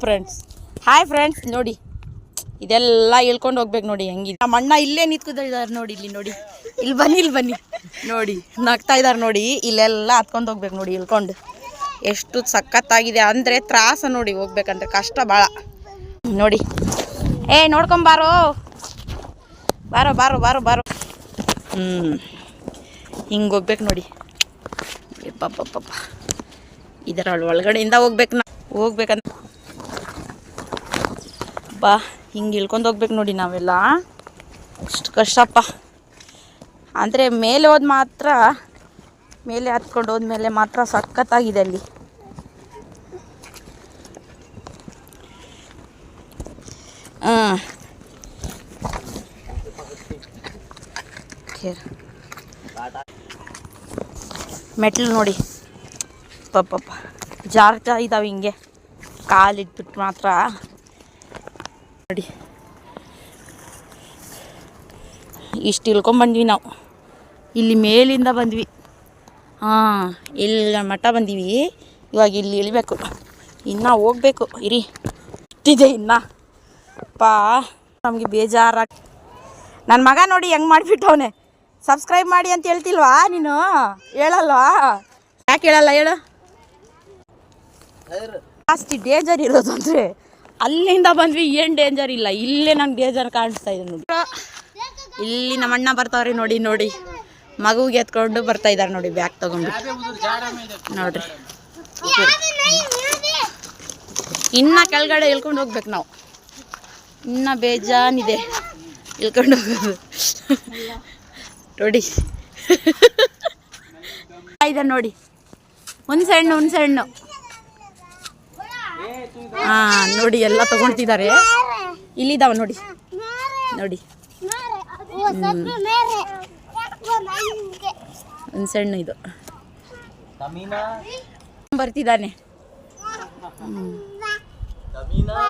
Friends hi friends, ನೋಡಿ ಇದೆಲ್ಲ ಹೇಳ್ಕೊಂಡು ಹೋಗ್ಬೇಕು. ನೋಡಿ ಹೆಂಗಿದೆ ನಮ್ಮ ಅಣ್ಣ ಇಲ್ಲೇ ನಿಂತ್ಕೊಂಡಿದ್ದಾರೆ ನೋಡಿ. ಇಲ್ಲಿ ನೋಡಿ, ಇಲ್ಲಿ ಬನ್ನಿ ನೋಡಿ, ನಗ್ತಾ ಇದ್ದಾರೆ ನೋಡಿ. ಇಲ್ಲೆಲ್ಲ ಹತ್ಕೊಂಡು ಹೋಗ್ಬೇಕು ನೋಡಿ ಇಳ್ಕೊಂಡು. ಎಷ್ಟು ಸಖತ್ತಾಗಿದೆ ಅಂದರೆ ತ್ರಾಸ ನೋಡಿ, ಹೋಗ್ಬೇಕಂದ್ರೆ ಕಷ್ಟ ಭಾಳ ನೋಡಿ. ನೋಡ್ಕೊಂಬಾರೋ, ಬಾರೋ ಹಿಂಗೆ ಹೋಗ್ಬೇಕು ನೋಡಿ. ಪಾಪ ಇದರ ಒಳಗಡೆಯಿಂದ ಹೋಗ್ಬೇಕು ನಾವು. ಹೋಗ್ಬೇಕಂತ ಬಾ, ಹಿಂಗೆ ಇಳ್ಕೊಂಡು ಹೋಗ್ಬೇಕು ನೋಡಿ ನಾವೆಲ್ಲ. ಅಷ್ಟು ಕಷ್ಟಪ್ಪ. ಅಂದರೆ ಮೇಲೆ ಹೋದ್ ಮಾತ್ರ, ಮೇಲೆ ಹತ್ಕೊಂಡು ಹೋದ್ಮೇಲೆ ಮಾತ್ರ ಸಖತ್ತಾಗಿದೆ ಅಲ್ಲಿ. ಮೆಟ್ಲು ನೋಡಿ, ಪಾಪ ಜಾರ್ತಾ ಇದ್ದಾವೆ ಹಿಂಗೆ. ಕಾಲಿಟ್ಬಿಟ್ಟು ಮಾತ್ರ ನೋಡಿ. ಇಷ್ಟು ಇಳ್ಕೊಂಬಂದ್ವಿ ನಾವು. ಇಲ್ಲಿ ಮೇಲಿಂದ ಬಂದ್ವಿ. ಇಲ್ಲಿ ಮಠ ಬಂದೀವಿ. ಇವಾಗ ಇಲ್ಲಿ ಇಳಿಬೇಕು, ಇನ್ನೂ ಹೋಗ್ಬೇಕು. ಇರಿ ಇಷ್ಟಿದೆ ಇನ್ನೂ. ನಮಗೆ ಬೇಜಾರಾಗ ನನ್ನ ಮಗ ನೋಡಿ ಹೆಂಗೆ ಮಾಡಿಬಿಟ್ಟವನೆ. ಸಬ್ಸ್ಕ್ರೈಬ್ ಮಾಡಿ ಅಂತ ಹೇಳ್ತಿಲ್ವಾ ನೀನು? ಹೇಳಲ್ವಾ? ಯಾಕೆ ಹೇಳಲ್ಲ ಹೇಳು? ಜಾಸ್ತಿ ಡೇಂಜರ್ ಇರೋದು ಅಂದರೆ ಅಲ್ಲಿಂದ ಬಂದ್ವಿ. ಏನು ಡೇಂಜರ್ ಇಲ್ಲ, ಇಲ್ಲೇ ನಂಗೆ ಡೇಂಜರ್ ಕಾಣಿಸ್ತಾ ಇದೆ ನೋಡಿ. ಇಲ್ಲಿ ನಮ್ಮ ಅಣ್ಣ ಬರ್ತಾವ್ರಿ ನೋಡಿ. ಮಗುಗೆ ಎತ್ಕೊಂಡು ಬರ್ತಾ ಇದ್ದಾರೆ ನೋಡಿ, ಬ್ಯಾಗ್ ತಗೊಂಡು ನೋಡ್ರಿ. ಇನ್ನು ಕೆಳಗಡೆ ಇಳ್ಕೊಂಡು ಹೋಗ್ಬೇಕು ನಾವು. ಇನ್ನು ಬೇಜಾನಿದೆ ಇಳ್ಕೊಂಡು ಹೋಗೋದು ನೋಡಿ. ಇದೆ ನೋಡಿ, ಹುಣಸೆ ಹಣ್ಣು ನೋಡಿ, ಎಲ್ಲ ತಗೊಳ್ತಿದ್ದಾರೆ. ಇಲ್ಲಿದ್ದಾವ ನೋಡಿ. ಹುಣಸೆ ಹಣ್ಣು ಇದು ಬರ್ತಿದ್ದಾನೆ.